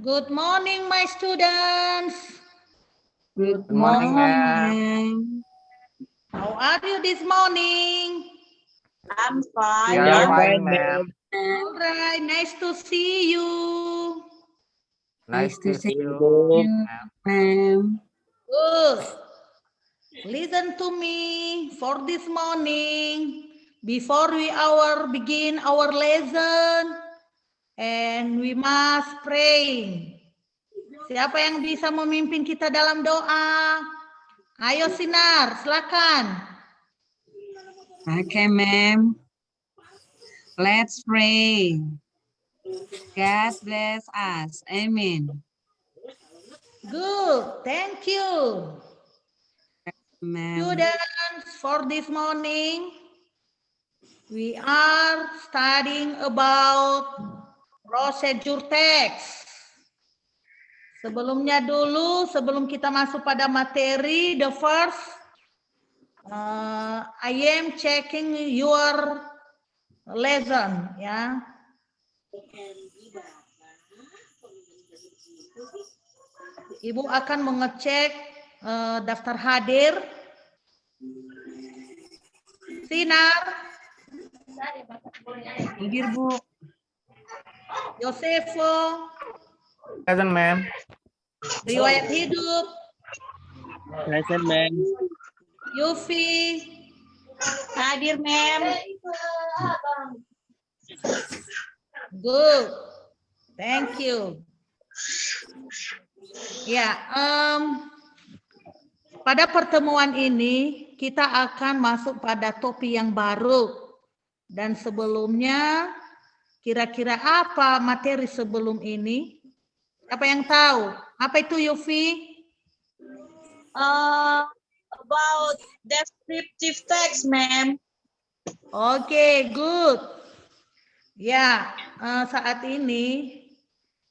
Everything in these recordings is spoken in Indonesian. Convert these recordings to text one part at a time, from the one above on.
Good morning, my students. Good morning, morning. How are you this morning? I'm fine. We are fine, ma'am. All right, nice to see you. Nice to see you, ma'am. Good. Listen to me for this morning. Before we begin our lesson, and we must pray. Siapa yang bisa memimpin kita dalam doa? Ayo Sinar, silakan. Okay, ma'am. Let's pray. God bless us. Amen. Good, thank you. Ma'am. Students, for this morning, we are studying about procedure text. Sebelumnya dulu, sebelum kita masuk pada materi, the first, I am checking your lesson, ya. Ibu akan mengecek daftar hadir. Sinar. Hadir, Bu. Yosefo. Present, ma'am. Riwayat hidup. Present, ma'am. Yufi. Hadir, ma'am. Good. Thank you. Ya, pada pertemuan ini kita akan masuk pada topik yang baru. Dan sebelumnya, kira-kira apa materi sebelum ini? Apa yang tahu? Apa itu, Yufi? About descriptive text, ma'am. Oke, good. Ya, saat ini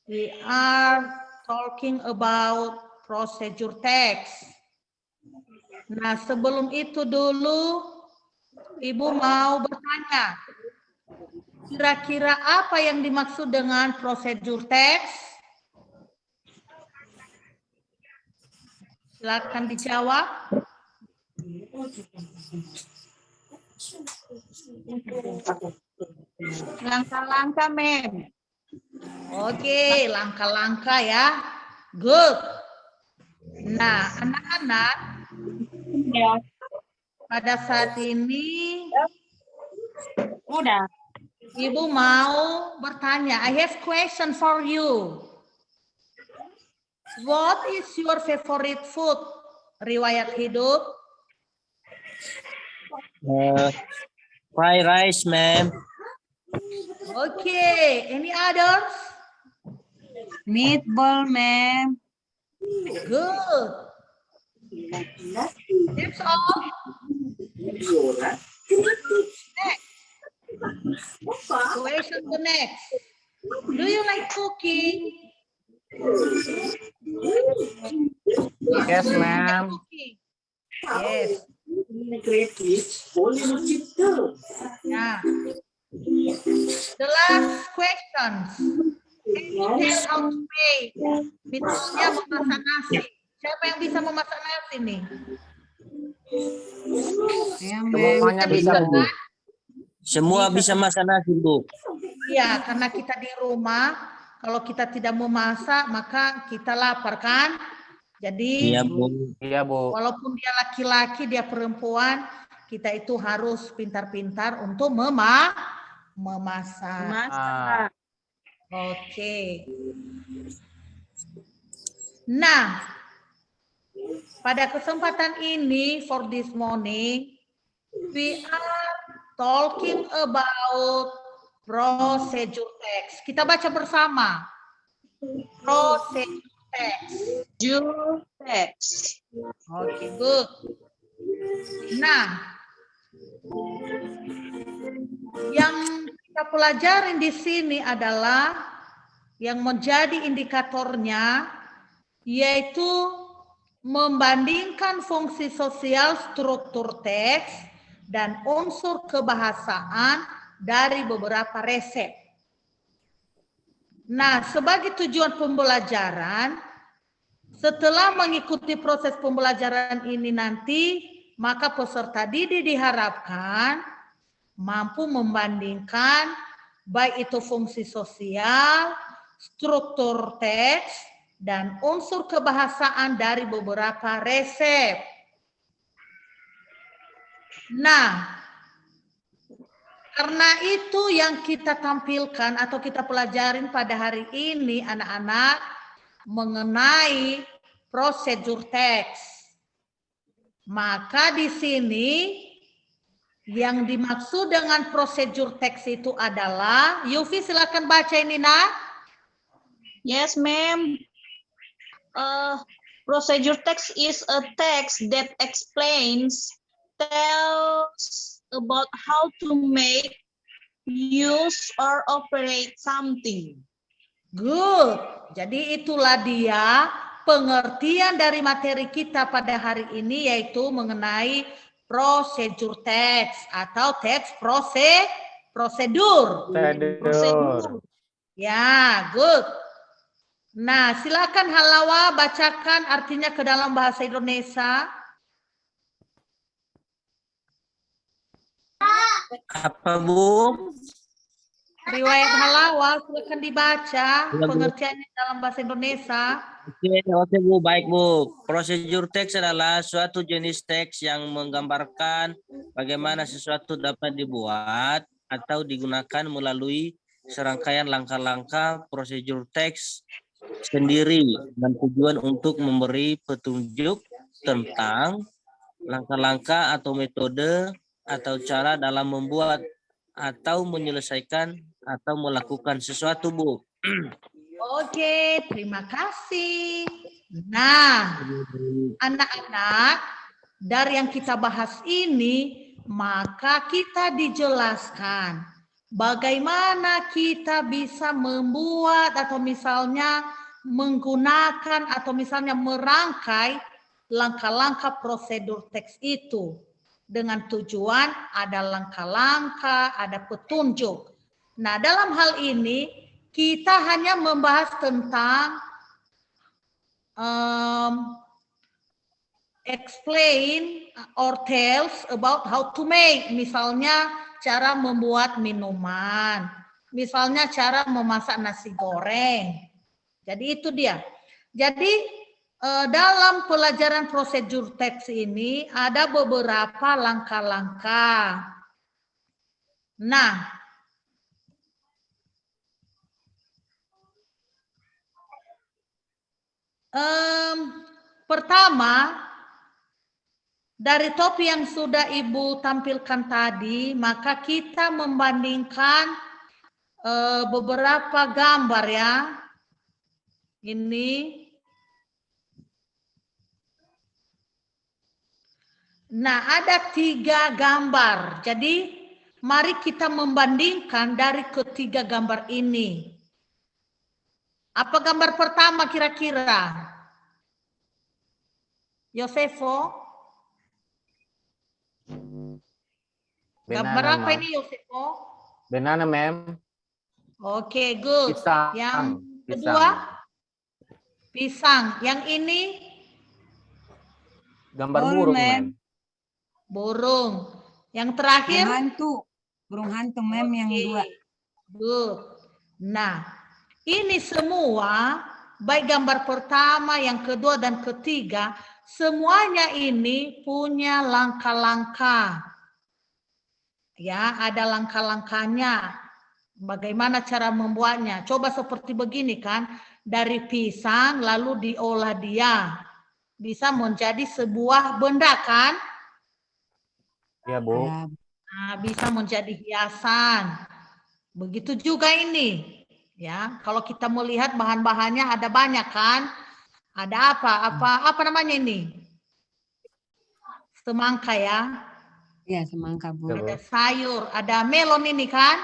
we are talking about procedure text. Nah, sebelum itu dulu, Ibu mau bertanya, kira-kira apa yang dimaksud dengan procedure text? Silakan dijawab. Langkah-langkah, ma'am. Oke, langkah-langkah ya. Good. Nah, anak-anak, pada saat ini Udah. Ibu mau bertanya. I have question for you. What is your favorite food? Riwayat hidup. Fried rice, ma'am. Okay. Any others? Meatball, ma'am. Good. That's all. Next. Question the next. Do you like cooking? Yes, ma'am. Yes. Nah, the last question. Can you tell how to make? Misalnya memasak nasi. Siapa yang bisa memasak nasi nih? Ya, Semuanya bisa, Bu. Semua bisa masak nasi, Bu. Iya, karena kita di rumah, kalau kita tidak mau masak, maka kita lapar kan? Jadi, Iya, Bu. Iya, Bu. walaupun dia laki-laki, dia perempuan, kita itu harus pintar-pintar untuk memasak. Masak. Oke. Nah, pada kesempatan ini, for this morning, we are talking about procedure text. Kita baca bersama. Procedure text. Procedure text. Oke, good. Nah, yang kita pelajarin di sini adalah yang menjadi indikatornya yaitu membandingkan fungsi sosial struktur teks dan unsur kebahasaan dari beberapa resep. Nah, sebagai tujuan pembelajaran, setelah mengikuti proses pembelajaran ini nanti, maka peserta didik diharapkan mampu membandingkan baik itu fungsi sosial, struktur teks, dan unsur kebahasaan dari beberapa resep. Nah, karena itu yang kita tampilkan atau kita pelajarin pada hari ini anak-anak mengenai prosedur teks. Maka di sini yang dimaksud dengan prosedur teks itu adalah, Yufi silakan baca ini nak. Yes, ma'am. Procedure text is a text that explains, tells about how to make, use, or operate something. Good. Jadi itulah dia pengertian dari materi kita pada hari ini, yaitu mengenai prosedur teks atau teks prosedur. Prosedur. Ya, good. Nah, silakan Halawa bacakan artinya ke dalam bahasa Indonesia. Apa, Bu? Riwayat Halawa silakan dibaca pengertiannya dalam bahasa Indonesia. Oke, Bu. Baik, Bu. Prosedur teks adalah suatu jenis teks yang menggambarkan bagaimana sesuatu dapat dibuat atau digunakan melalui serangkaian langkah-langkah prosedur teks sendiri dan tujuan untuk memberi petunjuk tentang langkah-langkah atau metode atau cara dalam membuat atau menyelesaikan atau melakukan sesuatu, Bu. Oke, terima kasih. Nah, anak-anak, dari yang kita bahas ini, maka kita dijelaskan bagaimana kita bisa membuat atau misalnya menggunakan atau misalnya merangkai langkah-langkah prosedur teks itu. Dengan tujuan ada langkah-langkah, ada petunjuk. Nah, dalam hal ini kita hanya membahas tentang explain or tells about how to make. Misalnya cara membuat minuman. Misalnya cara memasak nasi goreng. Jadi itu dia. Jadi dalam pelajaran prosedur teks ini ada beberapa langkah-langkah. Nah, pertama, dari topi yang sudah Ibu tampilkan tadi, maka kita membandingkan beberapa gambar ya. Ini. Nah, ada 3 gambar. Jadi, mari kita membandingkan dari ketiga gambar ini. Apa gambar pertama kira-kira? Yosefo? Gambar apa ini Yosefo? Banana, ma'am. Oke, good. Pisang. Yang kedua? Pisang. Yang ini? Gambar burung, ma'am. Burung. Yang terakhir? Burung hantu, ma'am, yang dua. Good. Nah, ini semua, baik gambar pertama, yang kedua, dan ketiga, semuanya ini punya langkah-langkah. Ya, ada langkah-langkahnya. Bagaimana cara membuatnya? Coba seperti begini kan, dari pisang lalu diolah dia. Bisa menjadi sebuah benda kan? Ya, Bu. Nah, bisa menjadi hiasan. Begitu juga ini. Ya, kalau kita melihat bahan-bahannya ada banyak kan? Ada apa namanya ini? Semangka ya. Iya, semangka, Bu. Ada sayur, ada melon ini kan?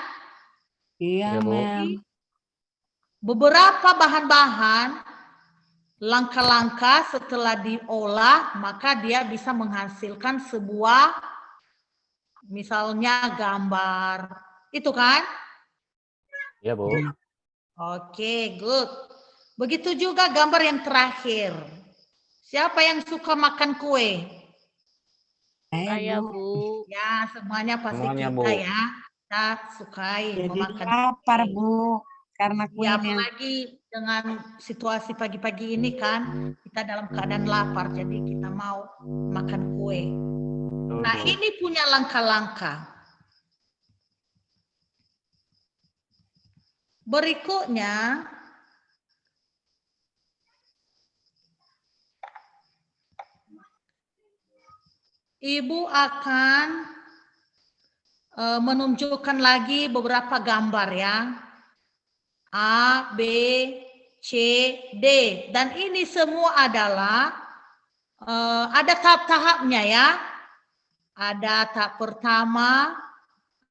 Iya, Ya, Bu. ma'am. Beberapa bahan-bahan, langkah-langkah setelah diolah, maka dia bisa menghasilkan sebuah, misalnya gambar. Itu kan? Ya, Bu. Oke, good. Begitu juga gambar yang terakhir. Siapa yang suka makan kue? Saya, Saya, Bu. Bu. Ya, semuanya pasti Semuanya, kita Bu. ya. Kita sukai Jadi memakan lapar, kue. Bu. Karena Ya, kuenya. apalagi dengan situasi pagi-pagi ini kan, kita dalam keadaan lapar, jadi kita mau makan kue. Betul, Nah, Bu. ini punya langkah-langkah. Berikutnya, Ibu akan menunjukkan lagi beberapa gambar ya. A, B, C, D. Dan ini semua adalah ada tahap-tahapnya ya. Ada tahap pertama,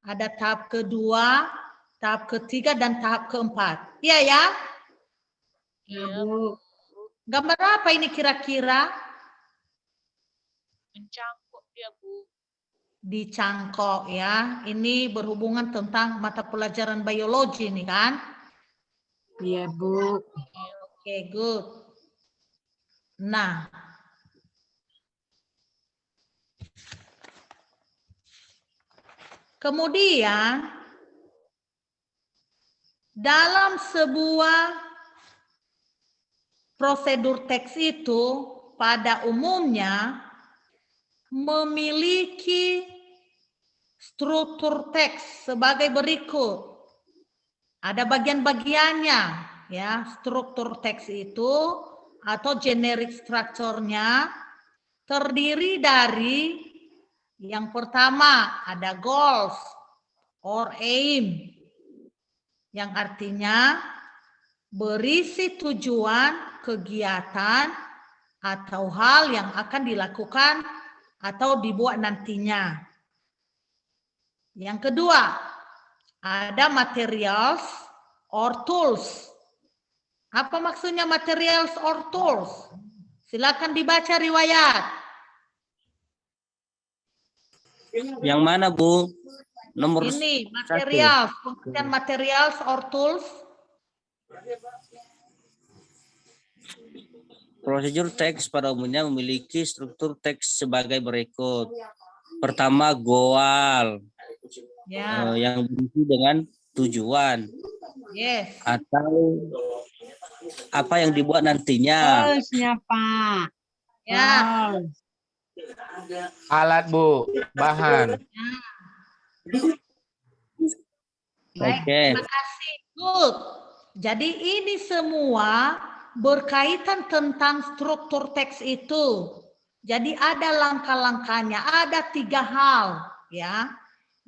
ada tahap kedua, tahap ketiga, dan tahap keempat. Iya ya? Iya, Bu. Gambar apa ini kira-kira? mencangkuk dia, Bu. Dicangkok ya. Ini berhubungan tentang mata pelajaran biologi nih kan? Iya, Bu. Oke, good. Nah, kemudian dalam sebuah prosedur teks itu pada umumnya memiliki struktur teks sebagai berikut. Ada bagian-bagiannya ya, struktur teks itu atau generic structure-nya terdiri dari yang pertama ada goals or aim yang artinya berisi tujuan, kegiatan atau hal yang akan dilakukan atau dibuat nantinya. Yang kedua, ada materials or tools. Apa maksudnya materials or tools? Silakan dibaca riwayat. Yang mana, Bu? Nomor Ini materials, pengertian materials or tools. prosedur teks pada umumnya memiliki struktur teks sebagai berikut. Pertama, goal Ya, yang berisi dengan tujuan yes. atau apa yang dibuat nantinya. Goalsnya, Pak. Ya, Goals. Alat, Bu. Bahan. baik. Oke. Terima kasih. Good. Jadi ini semua berkaitan tentang struktur teks itu. Jadi ada langkah-langkahnya, ada 3 hal ya.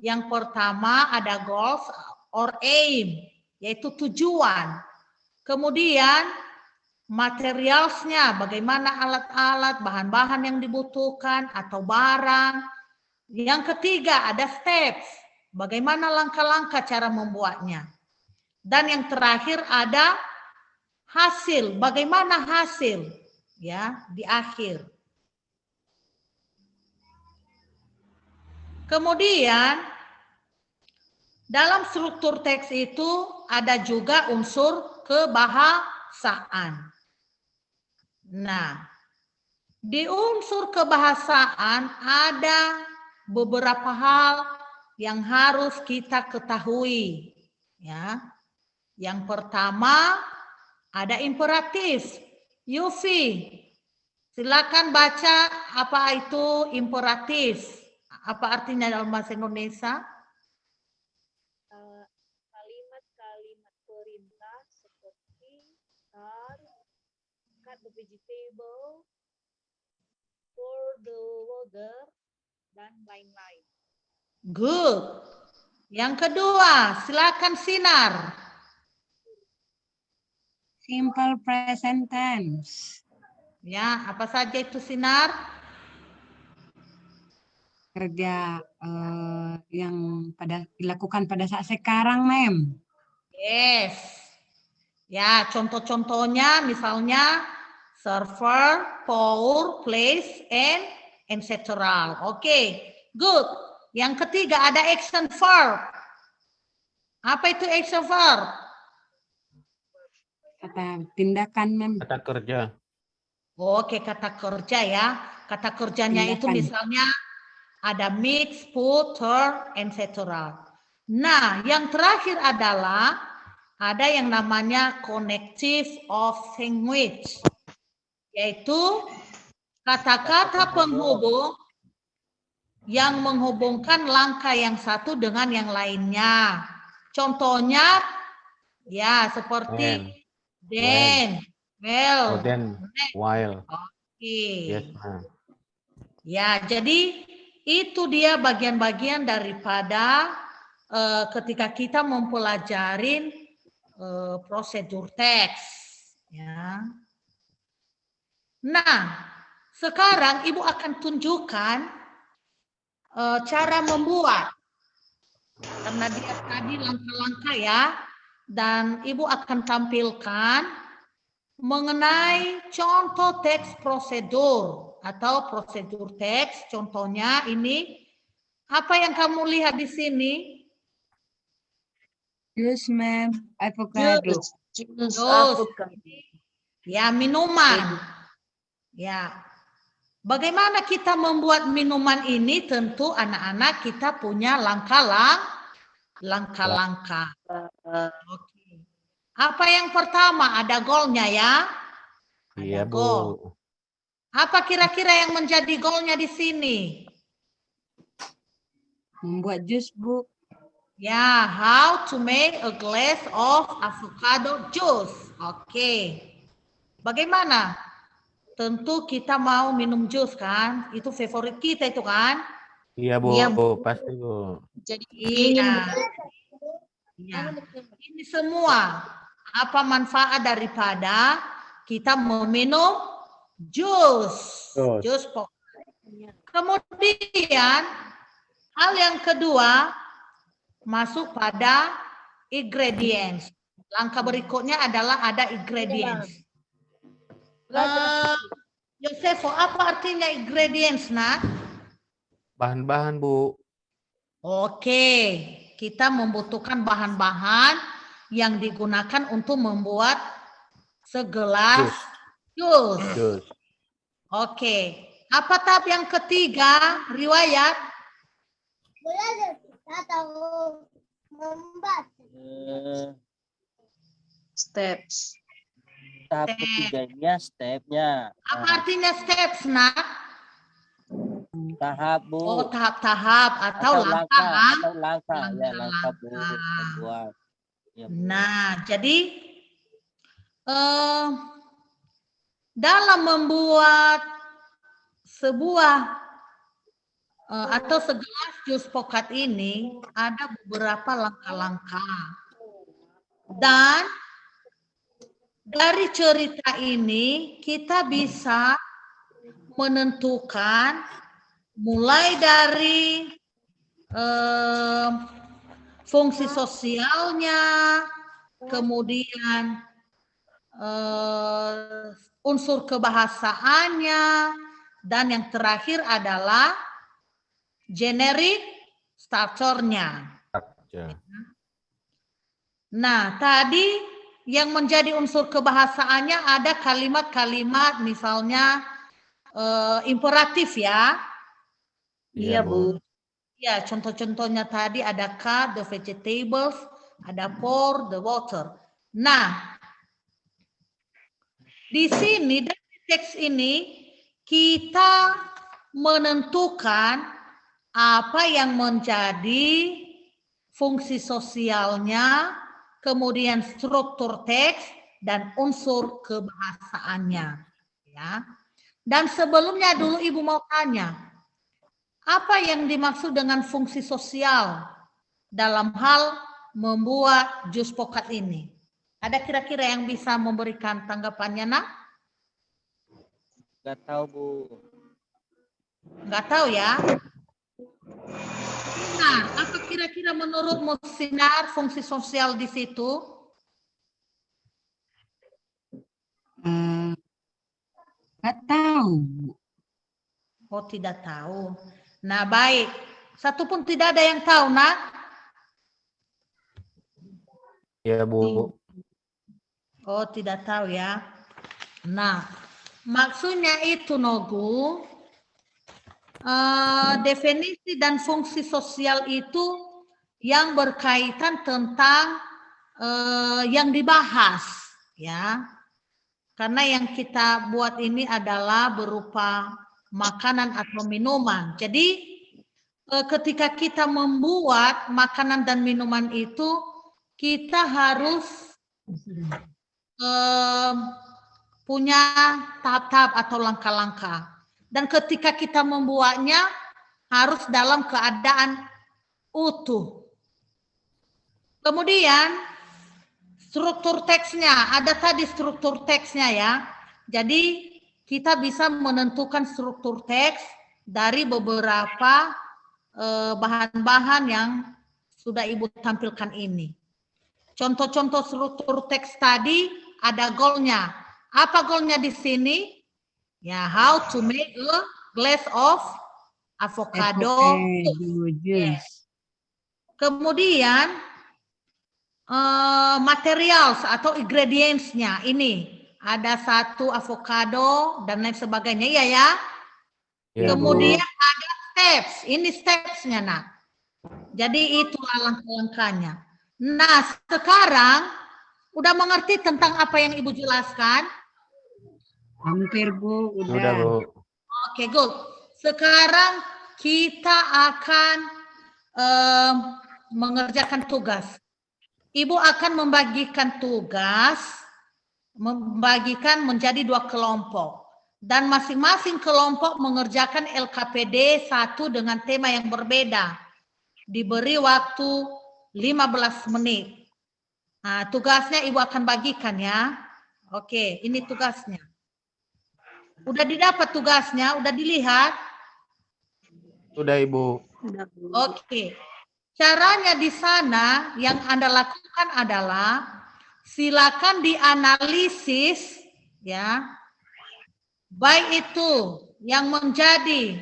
Yang pertama ada goals or aim, yaitu tujuan. Kemudian materialsnya, bagaimana alat-alat, bahan-bahan yang dibutuhkan atau barang. Yang ketiga ada steps, bagaimana langkah-langkah cara membuatnya. Dan yang terakhir ada hasil, bagaimana hasil ya di akhir. Kemudian dalam struktur teks itu ada juga unsur kebahasaan. Nah, di unsur kebahasaan ada beberapa hal yang harus kita ketahui ya. Yang pertama ada imperatif. Yufi, silakan baca apa itu imperatif. Apa artinya dalam bahasa Indonesia? Kalimat-kalimat perintah seperti cut the vegetable, pour the water, dan lain-lain. Good. Yang kedua, silakan Sinar. Simple present tense. Ya, apa saja itu Sinar? Kerja yang dilakukan pada saat sekarang, Mem. Yes. Ya, contoh-contohnya misalnya server, pour, place, and etc. Oke, good. Yang ketiga ada action verb. Apa itu action verb? Kata tindakan, Mem. Kata kerja. Oke, kata kerja ya. Kata kerjanya itu Tindakan. misalnya ada mix, put, turn, etc. Nah, yang terakhir adalah ada yang namanya connective of language, yaitu kata-kata penghubung yang menghubungkan langkah yang satu dengan yang lainnya. Contohnya, ya seperti then, well, Oh, then, while. oke. Yes, ma'am. Ya, jadi itu dia bagian-bagian daripada ketika kita mempelajarin prosedur teks. Ya. Nah, sekarang Ibu akan tunjukkan cara membuat. Karena dia tadi langkah-langkah ya. Dan Ibu akan tampilkan mengenai contoh teks prosedur atau prosedur teks. Contohnya ini, apa yang kamu lihat di sini? Juice, Mem. Avocado. Juice, Jus. avocado. Ya, minuman. Ya. Bagaimana kita membuat minuman ini? Tentu anak-anak kita punya langkah-langkah. Oke. Apa yang pertama? Ada golnya ya? Iya, Ada Bu. gol. Apa kira-kira yang menjadi golnya di sini? Membuat jus, Bu. Ya, how to make a glass of avocado juice. Oke. Bagaimana? Tentu kita mau minum jus kan? Itu favorit kita itu kan? Iya, Bu. Iya, Bu. Pasti, Bu. Jadi ingin Iya. Iya. Ini semua apa manfaat daripada kita meminum jus. Jus. Jus kemudian hal yang kedua masuk pada ingredients. Langkah berikutnya adalah ada ingredients. Yosefo, apa artinya ingredients, nak? Bahan-bahan, Bu. Oke, kita membutuhkan bahan-bahan yang digunakan untuk membuat segelas jus. Jus. Oke, apa tahap yang ketiga, riwayat? steps. Tahap ketiganya stepnya. Apa artinya steps, nak? Tahap, Bu. Oh, tahap-tahap atau langkah. Atau langkah. Ya, langkah, Bu. Langkah. Membuat. Ya, Bu. Nah, jadi dalam membuat sebuah atau segelas jus pokat ini ada beberapa langkah-langkah. Dan dari cerita ini kita bisa menentukan mulai dari fungsi sosialnya, kemudian unsur kebahasaannya, dan yang terakhir adalah generik structure-nya. Ya. Nah, tadi yang menjadi unsur kebahasaannya ada kalimat-kalimat misalnya imperatif ya. Iya, Bu. Ya, contoh-contohnya tadi ada cut the vegetables, ada pour the water. Nah, di sini dari teks ini kita menentukan apa yang menjadi fungsi sosialnya, kemudian struktur teks dan unsur kebahasaannya, ya. Dan sebelumnya dulu Ibu mau tanya, apa yang dimaksud dengan fungsi sosial dalam hal membuat jus pokat ini? Ada kira-kira yang bisa memberikan tanggapannya, nak? Nggak tahu, Bu. Nggak tahu ya. Nah, apa kira-kira menurutmu Sinar fungsi sosial di situ? Nggak tahu. Oh, tidak tahu. Nah, baik. Satu pun tidak ada yang tahu, nak? Iya, Bu. Oh, tidak tahu ya. Nah, maksudnya itu Nogu, definisi dan fungsi sosial itu yang berkaitan tentang yang dibahas, ya. Karena yang kita buat ini adalah berupa makanan atau minuman. Jadi ketika kita membuat makanan dan minuman itu, kita harus punya tahap-tahap atau langkah-langkah. Dan ketika kita membuatnya harus dalam keadaan utuh. Kemudian struktur teksnya, ada tadi struktur teksnya ya. Jadi kita bisa menentukan struktur teks dari beberapa bahan-bahan yang sudah Ibu tampilkan ini. Contoh-contoh struktur teks tadi ada goalnya. Apa goalnya di sini? Ya, how to make a glass of avocado. Juice. Kemudian materials atau ingredients-nya ini ada 1 avocado dan lain sebagainya, ya ya. Ya, Kemudian Bu. ada steps, ini steps-nya nak. Jadi itulah langkah-langkahnya. Nah, sekarang udah mengerti tentang apa yang Ibu jelaskan? Hampir Bu, Sudah, Bu. Oke, good. Sekarang kita akan mengerjakan tugas. Ibu akan membagikan tugas, membagikan menjadi 2 kelompok. Dan masing-masing kelompok mengerjakan LKPD 1 dengan tema yang berbeda. Diberi waktu 15 menit. Nah, tugasnya Ibu akan bagikan ya. Oke, ini tugasnya. Udah didapat tugasnya, udah dilihat? Sudah, Ibu. Oke. Caranya di sana yang Anda lakukan adalah silakan dianalisis ya. Baik itu yang menjadi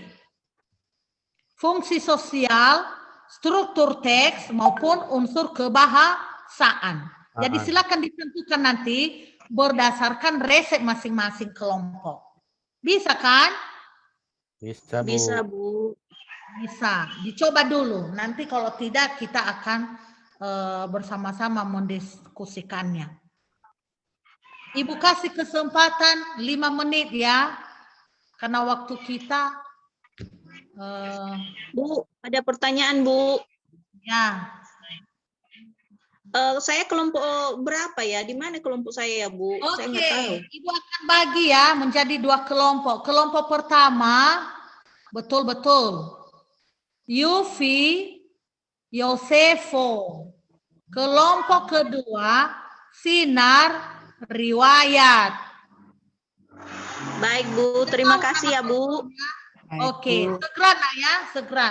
fungsi sosial, struktur teks maupun unsur kebahasaan. Jadi silakan ditentukan nanti berdasarkan resep masing-masing kelompok. Bisa kan? Bisa, Bu. Bisa, Bu. Bisa, dicoba dulu. Nanti kalau tidak kita akan bersama-sama mendiskusikannya. Ibu kasih kesempatan 5 menit ya. Karena waktu kita Bu, ada pertanyaan, Bu. ya. Saya kelompok berapa ya? Di mana kelompok saya ya, Bu? Saya nggak tahu. Oke, Ibu akan bagi ya menjadi 2 kelompok. Kelompok pertama betul-betul Yufi, Yosefo. Kelompok kedua, Sinar, Riwayat. Baik, Bu. Terima kasih ya, Bu. Oke, segera nak ya, segera.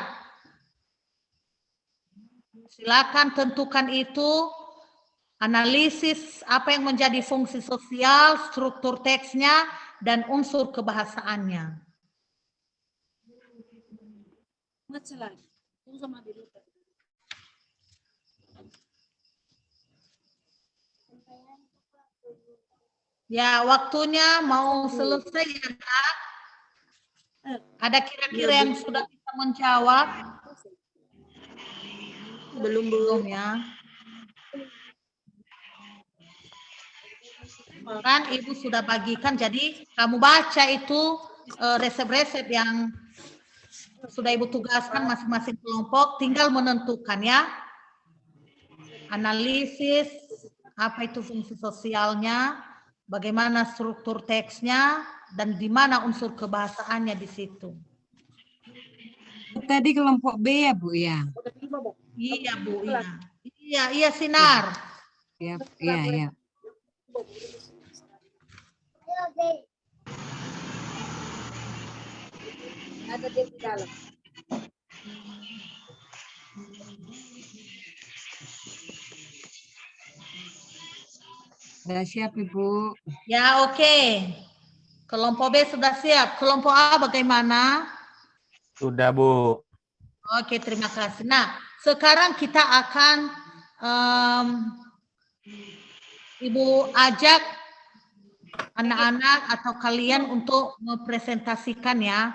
Silakan tentukan itu, analisis apa yang menjadi fungsi sosial, struktur teksnya, dan unsur kebahasaannya. Ya, waktunya mau selesai ya, Kak. Ada kira-kira yang sudah bisa menjawab? Belum, Bu. Belum ya. Kan Ibu sudah bagikan, jadi kamu baca itu resep-resep yang sudah Ibu tugaskan masing-masing kelompok, tinggal menentukan ya. Analisis, apa itu fungsi sosialnya, bagaimana struktur teksnya, dan di mana unsur kebahasaannya di situ. Tadi kelompok B ya Bu ya? Iya Bu, iya. Iya Sinar. Ya, iya, iya. Ada dia di dalam. Sudah siap Ibu? Ya oke. Kelompok B sudah siap. Kelompok A bagaimana? Sudah, Bu. Oke, terima kasih. Nah, sekarang kita akan Ibu ajak anak-anak atau kalian untuk mempresentasikan ya.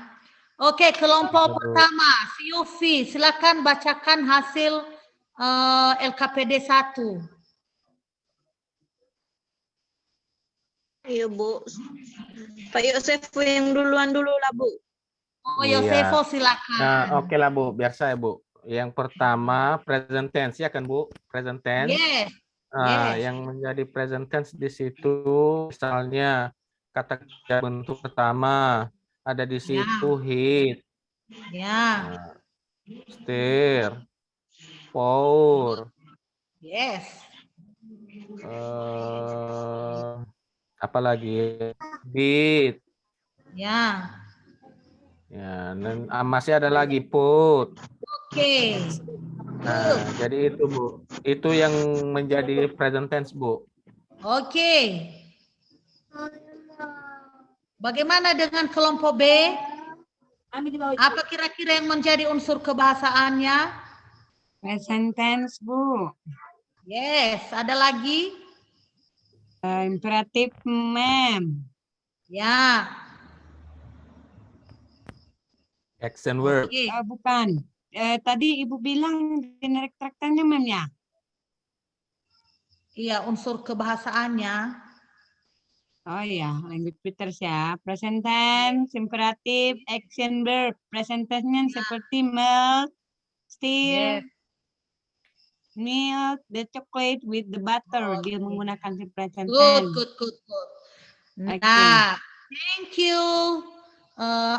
Oke, kelompok Bu. pertama, si Yufi, silakan bacakan hasil LKPD 1. Iya, Bu. Pak Yosef yang duluan dulu lah, Bu. Oh, Iya. Yosefo silakan. Nah, oke lah Bu, biar saya Bu. Yang pertama present tense ya kan Bu, present tense. Yes, Nah, yes. yang menjadi present tense di situ misalnya kata kerja bentuk pertama ada di situ hit, Ya, stir, pour, yes. apa lagi? Beat. Ya, Ya, dan masih ada lagi put. oke. Nah, jadi itu Bu. Itu yang menjadi present tense Bu. Oke. Bagaimana dengan kelompok B? Apa kira-kira yang menjadi unsur kebahasaannya? Present tense, Bu. Yes, ada lagi? Imperatif, ma'am. Ya, Action verb. oke. Bukan. Tadi Ibu bilang generik traktannya, ma'am ya? Iya, unsur kebahasaannya. Oh iya, lanjut Peters ya. Present tense, imperatif, action verb. Present tense-nya seperti milk, still, Yes. milk, the chocolate with the butter. Dia menggunakan si present Good, tense. good. Oke. Nah, thank you.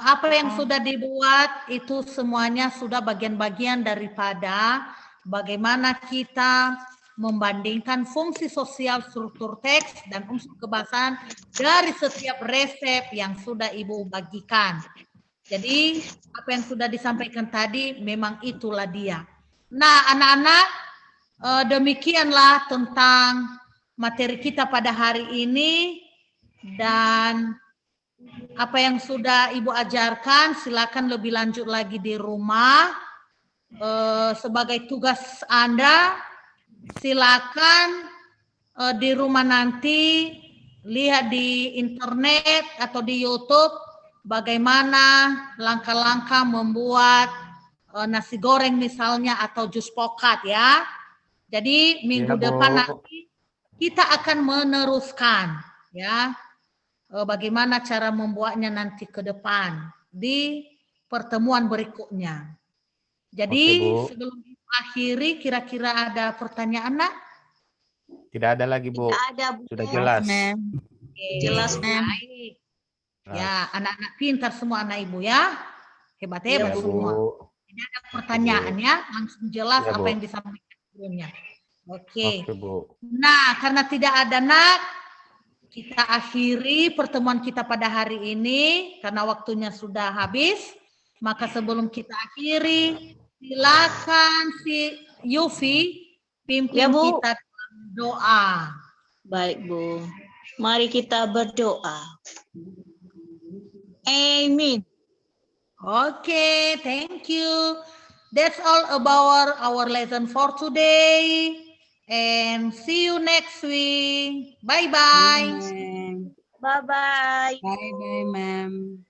Apa yang sudah dibuat itu semuanya sudah bagian-bagian daripada bagaimana kita membandingkan fungsi sosial struktur teks dan unsur kebahasaan dari setiap resep yang sudah Ibu bagikan. Jadi apa yang sudah disampaikan tadi memang itulah dia. Nah, anak-anak, demikianlah tentang materi kita pada hari ini. Dan apa yang sudah Ibu ajarkan silakan lebih lanjut lagi di rumah. Sebagai tugas Anda, silakan di rumah nanti lihat di internet atau di YouTube bagaimana langkah-langkah membuat nasi goreng misalnya atau jus pokat ya. Jadi minggu Iya, Bu. depan nanti kita akan meneruskan ya. Bagaimana cara membuatnya nanti ke depan di pertemuan berikutnya. Jadi Oke, Bu. sebelum akhiri kira-kira ada pertanyaan nak? Tidak ada lagi Bu. Tidak ada, Bu. Sudah jelas. Ma'am. Oke, Jelas, ma'am. baik. Ya, anak-anak pintar semua anak Ibu ya. Hebat-hebat Ya, semua. Bu. Tidak ada pertanyaan ya, langsung jelas Ya, apa Bu. yang disampaikan sebelumnya. Oke. Oke, Bu. Nah, karena tidak ada nak, kita akhiri pertemuan kita pada hari ini karena waktunya sudah habis. Maka sebelum kita akhiri, silakan si Yufi pimpin Ya, Bu. kita dalam doa. Baik, Bu. Mari kita berdoa. Amin. Okay, thank you. That's all about our lesson for today. And see you next week. Bye-bye. Ma'am. Bye-bye. Bye-bye, ma'am.